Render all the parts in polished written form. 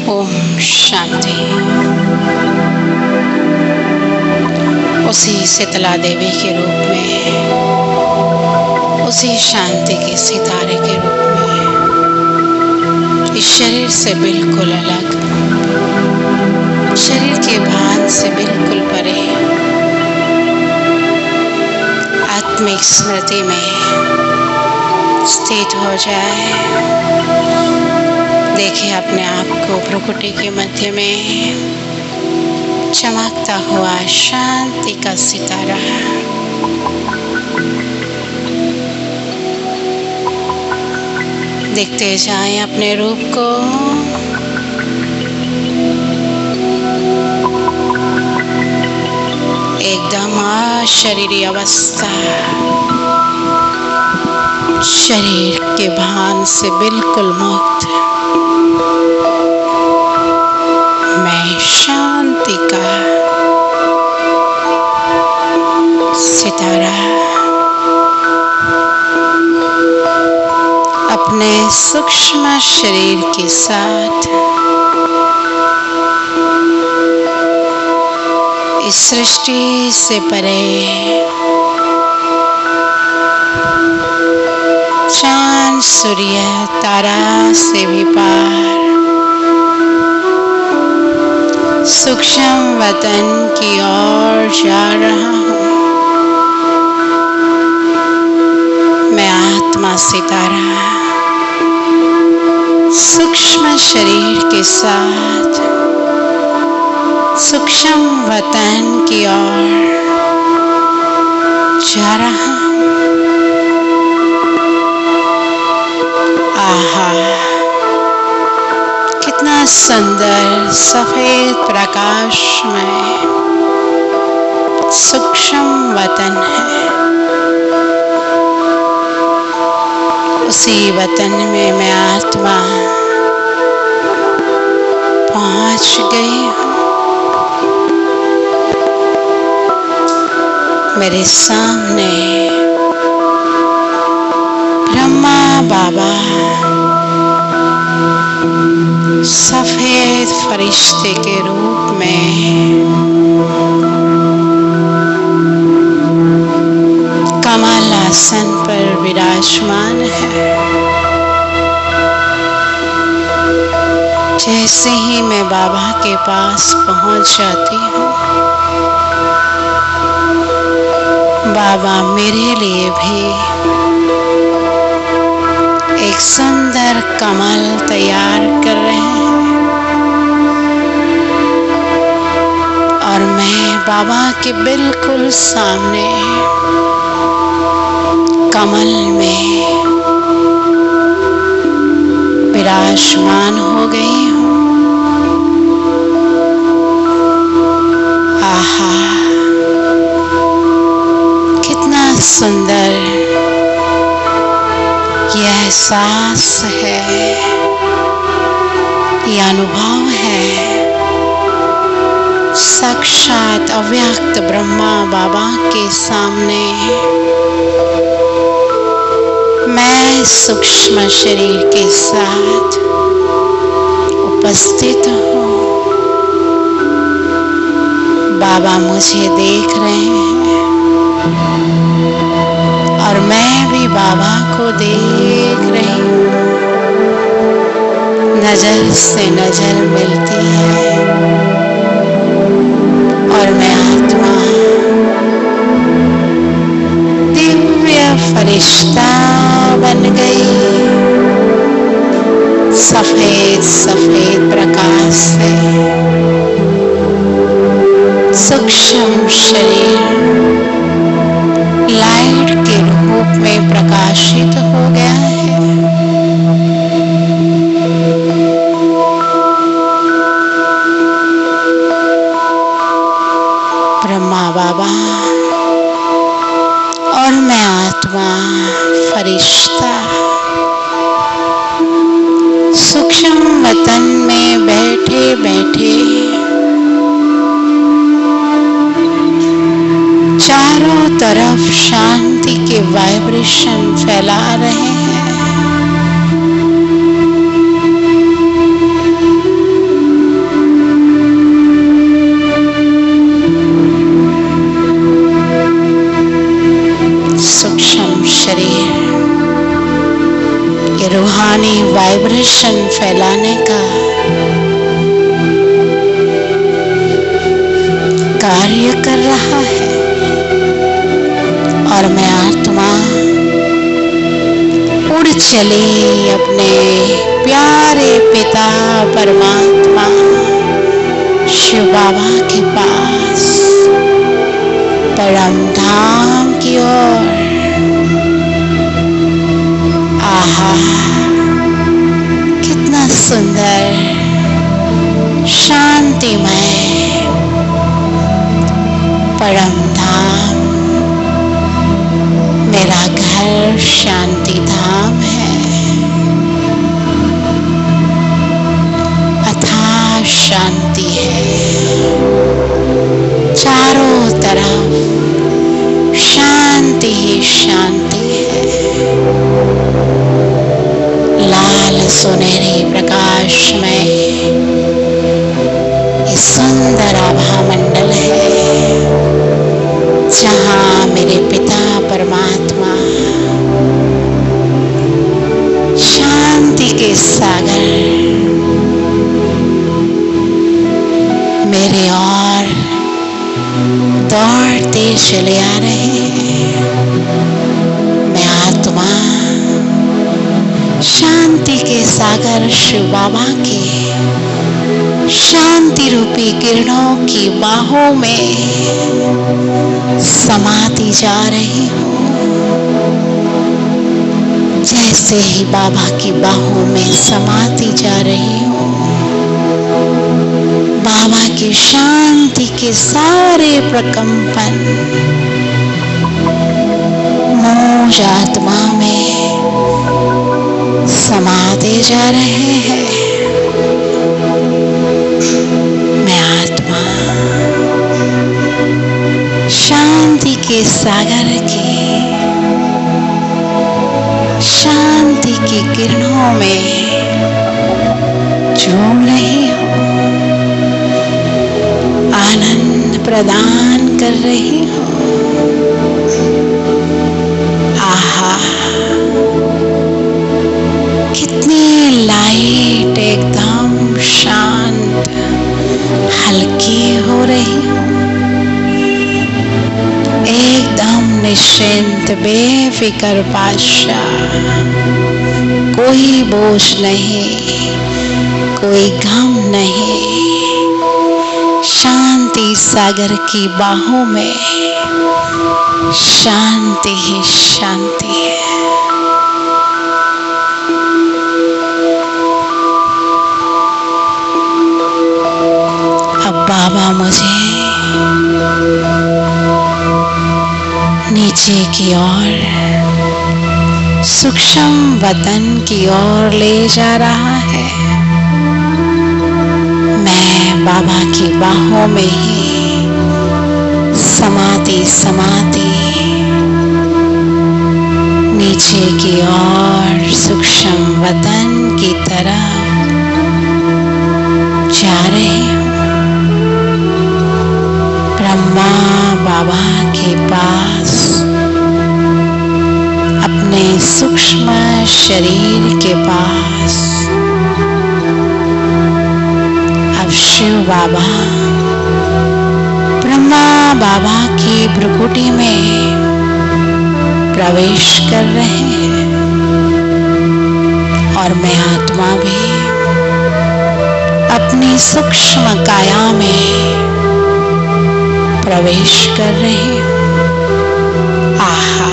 ओम शांति। उसी शीतला देवी के रूप में, उसी शांति के सितारे के रूप में, इस शरीर से बिल्कुल अलग, शरीर के भान से बिल्कुल परे, आत्मिक स्मृति में स्थित हो जाए। देखिए अपने आप को प्रकृति के मध्य में चमकता हुआ शांति का सितारा। देखते जाएं अपने रूप को। एकदम अशरीरी अवस्था, शरीर के भान से बिल्कुल मुक्त। मैं शांति का सितारा अपने सूक्ष्म शरीर के साथ इस सृष्टि से परे, चांद सूर्य तारा से भी पार, सूक्ष्म वतन की ओर जा रहा हूँ। मैं आत्मा सितारा सूक्ष्म शरीर के साथ सूक्ष्म वतन की ओर जा रहा हूँ। आहा, कितना सुंदर सफेद प्रकाश में सूक्ष्म वतन है। उसी वतन में मैं आत्मा पहुंच गई हूँ। मेरे सामने ब्रह्मा बाबा सफेद फरिश्ते के रूप में कमल आसन पर विराजमान है। जैसे ही मैं बाबा के पास पहुंच जाती हूँ, बाबा मेरे लिए भी एक सुंदर कमल तैयार कर रहे हैं और मैं बाबा के बिल्कुल सामने कमल में विराजमान हो गई हूँ। आहा, कितना सुंदर यह एहसास है, यह अनुभव है। साक्षात अव्यक्त ब्रह्मा बाबा के सामने मैं सूक्ष्म शरीर के साथ उपस्थित हूँ। बाबा मुझे देख रहे हैं और मैं भी बाबा को देख रही हूँ। नजर से नजर मिलती है और मैं आत्मा दिव्य फरिश्ता बन गई। सफेद सफेद प्रकाश से सूक्ष्म शरीर लाइट के रूप में प्रकाशित हो गया है। ब्रह्मा बाबा और मैं आत्मा फरिश्ता सूक्ष्म वतन में बैठे बैठे चारों तरफ शांति के वाइब्रेशन फैला रहे हैं। वाइब्रेशन फैलाने का कार्य कर रहा है। और मैं आत्मा उड़ चली अपने प्यारे पिता परमात्मा शिव बाबा के पास, परम धाम की ओर। आहा, कितना सुंदर शांतिमय परम धाम। मेरा घर शांति धाम है। अथाह शांति है, चारों तरफ शांति ही शांति है। लाल सुनहरी प्रकाश में ये सुंदर आभा मंडल है, जहाँ मेरे पिता परमात्मा शांति के सागर मेरे ओर दौड़ते चले आ रहे हैं। मैं आत्मा शांति के सागर शिव बाबा के शांति रूपी किरणों की बाहों में समाती जा रही हूँ। जैसे ही बाबा की बाहों में समाती जा रही हूँ, बाबा की शांति के सारे प्रकंपन मुझ आत्मा में समाते जा रहे हैं। मैं आत्मा शांति के सागर की शांति की किरणों में झूम रही हूँ, आनंद प्रदान कर रही हूँ। आहा, कितनी लाइट एकदम शांत हल्की हो रही हूँ। एकदम निश्चिंत बेफिक्र बादशाह, कोई बोझ नहीं, कोई गम नहीं। शांति सागर की बाहों में शांति ही शांति है। अब बाबा मुझे नीचे की ओर सूक्ष्म वतन की ओर ले जा रहा है। मैं बाबा की बाहों में ही समाती समाती नीचे की ओर सूक्ष्म वतन की तरफ जा रही हूँ। ब्रह्मा बाबा के पास अपने सूक्ष्म शरीर के पास अब शिव बाबा ब्रह्मा बाबा की भ्रुकुटी में प्रवेश कर रहे हैं और मैं आत्मा भी अपनी सूक्ष्म काया में प्रवेश कर रही हूँ। आहा,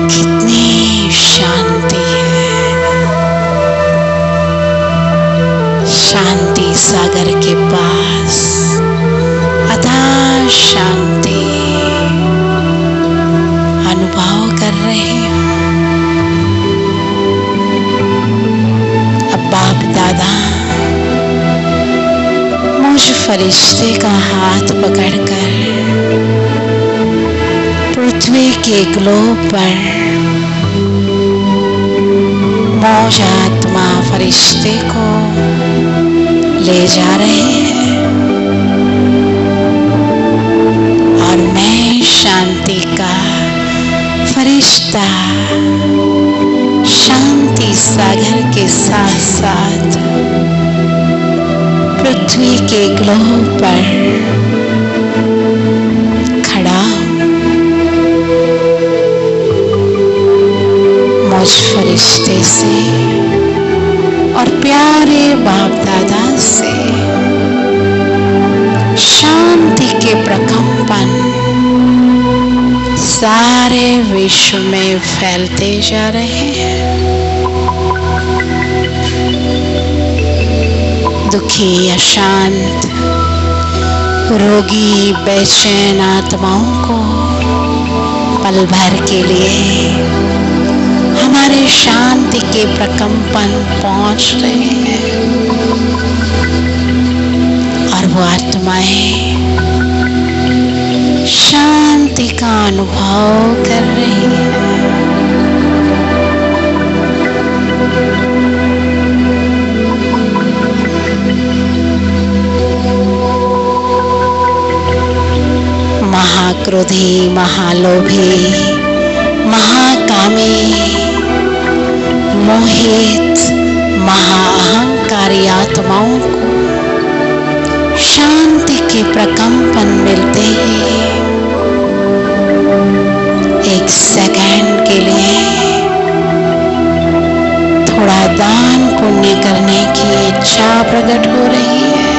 कितनी शांति है। शांति सागर के पास अथाह शांति अनुभव कर रही हूँ। अब बाप दादा मुझ फरिश्ते का हाथ पकड़कर पृथ्वी के ग्लोब पर मौज आत्मा फरिश्ते को ले जा रहे हैं और मैं शांति का फरिश्ता सागर के साथ साथ पृथ्वी के ग्लोब पर खड़ा मुझ फरिश्ते से और प्यारे बाप दादा से शांति के प्रकंपन सारे विश्व में फैलते जा रहे हैं। दुखी, अशांत, रोगी, बेचैन आत्माओं को पल भर के लिए हमारे शांति के प्रकंपन पहुंच रहे हैं और वो आत्माएं शांति का अनुभव कर रही है। महाक्रोधी, महालोभी, महाकामी, मोहित, महाअहंकारी आत्माओं को शांति के प्रकंपन मिलते ही एक सेकंड के लिए थोड़ा दान पुण्य करने की इच्छा प्रकट हो रही है।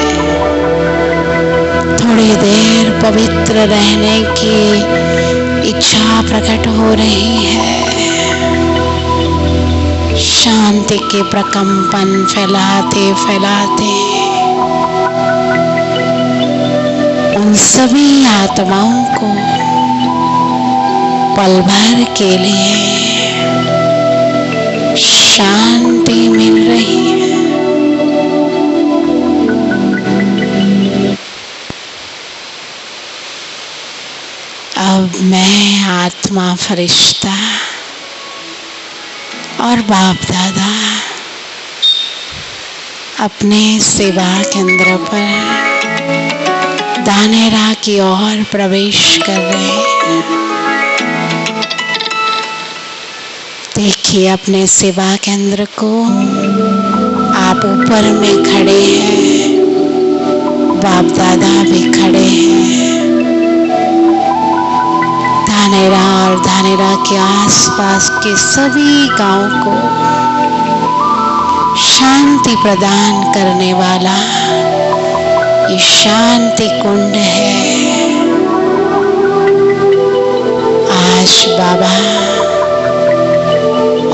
थोड़ी देर पवित्र रहने की इच्छा प्रकट हो रही है। शांति के प्रकंपन फैलाते फैलाते उन सभी आत्माओं को पल भर के लिए शांति मिल रही है। अब मैं आत्मा फरिश्ता और बाप दादा अपने सेवा केंद्र पर दानेरा की ओर प्रवेश कर रहे हैं। देखिए अपने सेवा केंद्र को, आप ऊपर में खड़े हैं, बाप दादा भी खड़े हैं। धानेरा और धानेरा के आसपास के सभी गांव को शांति प्रदान करने वाला ये शांति कुंड है। आज बाबा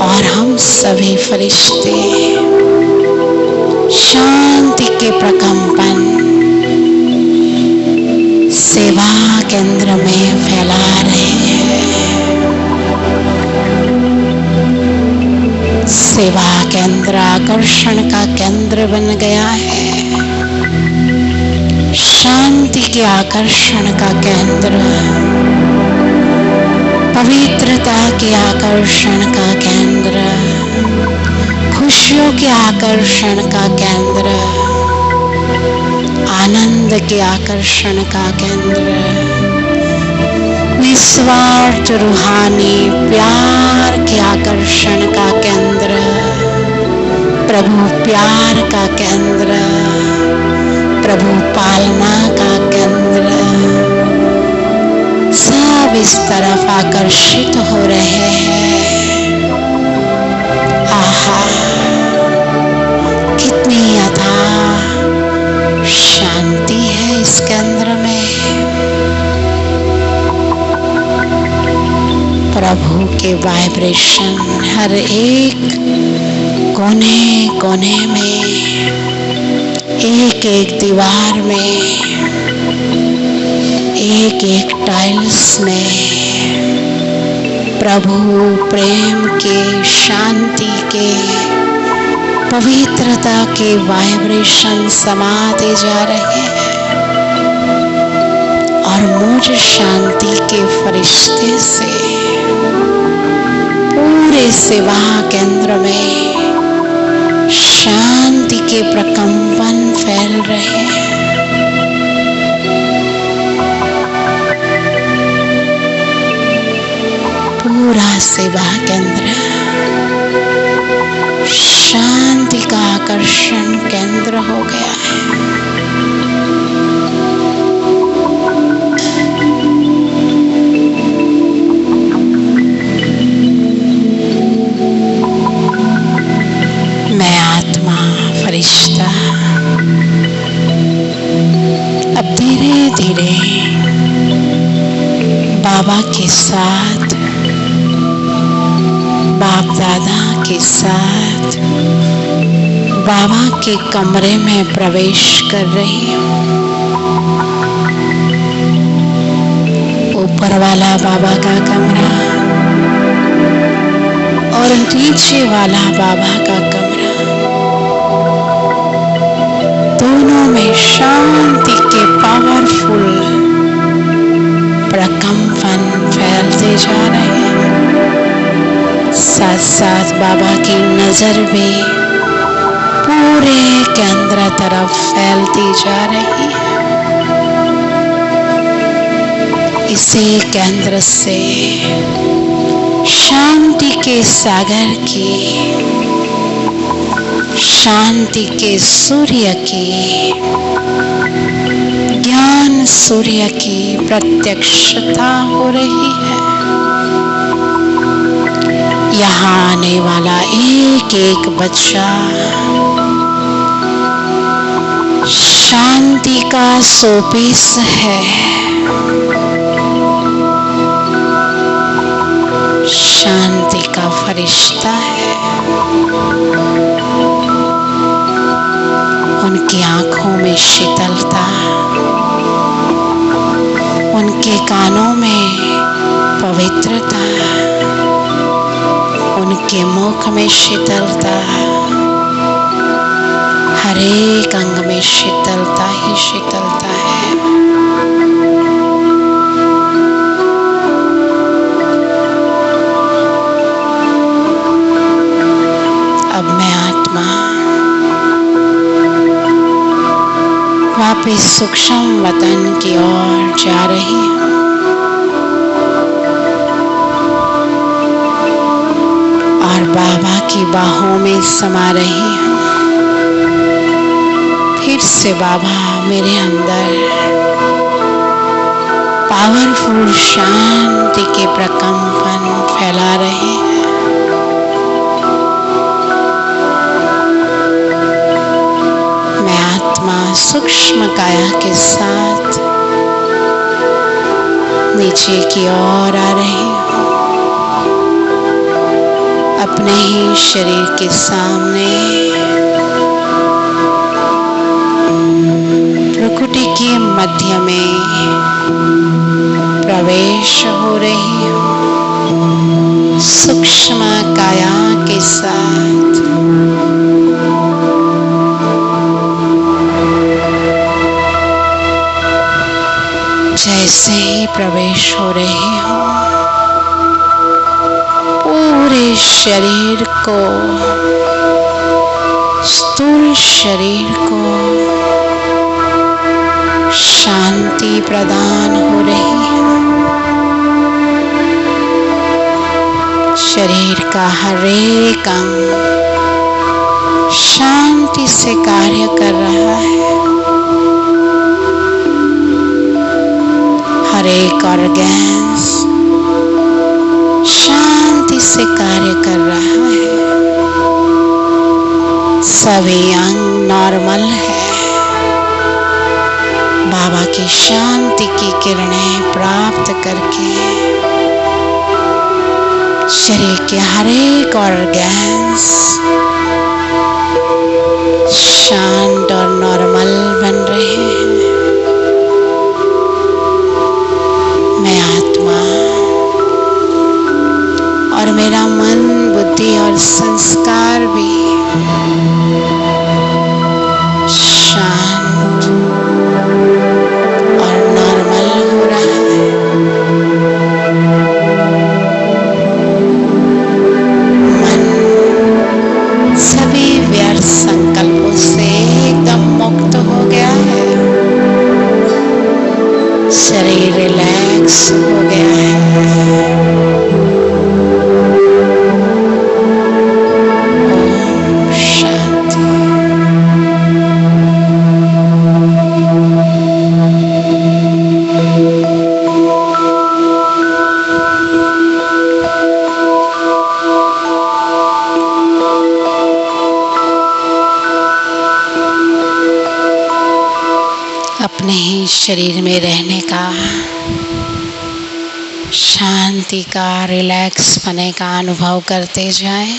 और हम सभी फरिश्ते शांति के प्रकंपन सेवा केंद्र में फैला रहे हैं। सेवा केंद्र आकर्षण का केंद्र बन गया है। शांति के आकर्षण का केंद्र, पवित्रता के आकर्षण का केंद्र, खुशियों के आकर्षण का केंद्र, आनंद के आकर्षण का केंद्र, निस्वार्थ रूहानी प्यार के आकर्षण का केंद्र, प्रभु प्यार का केंद्र, प्रभु पालना का केंद्र, सब इस तरफ आकर्षित हो रहे हैं। आहा, कितनी अथाह शांति है इस केंद्र में। प्रभु के वाइब्रेशन हर एक कोने कोने में, एक एक दीवार में, एक एक टाइल्स में प्रभु प्रेम के, शांति के, पवित्रता के वाइब्रेशन समाते जा रहे हैं और मुझ शांति के फरिश्ते से पूरे सेवा केंद्र में शांति के प्रकंपन फैल रहे हैं। पूरा सेवा केंद्र शांति का आकर्षण केंद्र हो गया है। मैं आत्मा फरिश्ता अब धीरे धीरे बाबा के साथ, बाप दादा के साथ बाबा के कमरे में प्रवेश कर रही हूँ। ऊपर वाला बाबा का कमरा और नीचे वाला बाबा का कमरा, दोनों में शांति के पावरफुल प्रकंपन फैलते जा रहे हैं। साथ साथ बाबा की नजर भी पूरे केंद्र तरफ फैलती जा रही है। इसी केंद्र से शांति के सागर की, शांति के सूर्य की, ज्ञान सूर्य की प्रत्यक्षता हो रही है। यहाँ आने वाला एक एक बच्चा शांति का सोपीस है, शांति का फरिश्ता है। उनकी आंखों में शीतलता, उनके कानों में पवित्रता, उनके मुख में शीतलता, हर एक अंग में शीतलता ही शीतलता है। अब मैं आत्मा वापिस सूक्ष्म वतन की ओर जा रही हूँ। बाबा की बाहों में समा रही हूँ। फिर से बाबा मेरे अंदर पावरफुल शांति के प्रकंपन फैला रहे हैं। मैं आत्मा सूक्ष्म काया के साथ नीचे की ओर आ रही हूँ। अपने ही शरीर के सामने प्रकृति के मध्य में प्रवेश हो रही हूँ सूक्ष्म काया के साथ। जैसे ही प्रवेश हो रही हूँ, पूरे शरीर को, स्थूल शरीर को शांति प्रदान हो रही है। शरीर का हर एक अंग शांति से कार्य कर रहा है। हर एक ऑर्गन्स शांति से कार्य कर रहा है। सभी अंग नॉर्मल है। बाबा की शांति की किरणें प्राप्त करके शरीर के हर एक ऑर्गन्स शांत और नॉर्मल बन रहे हैं। मैं आत्मा और मेरा मन, बुद्धि और संस्कार भी शांत और नॉर्मल हो रहा है। मन सभी व्यर्थ संकल्पों से अपने ही शरीर में रहने का, शांति का, रिलैक्स पने का अनुभव करते जाएं।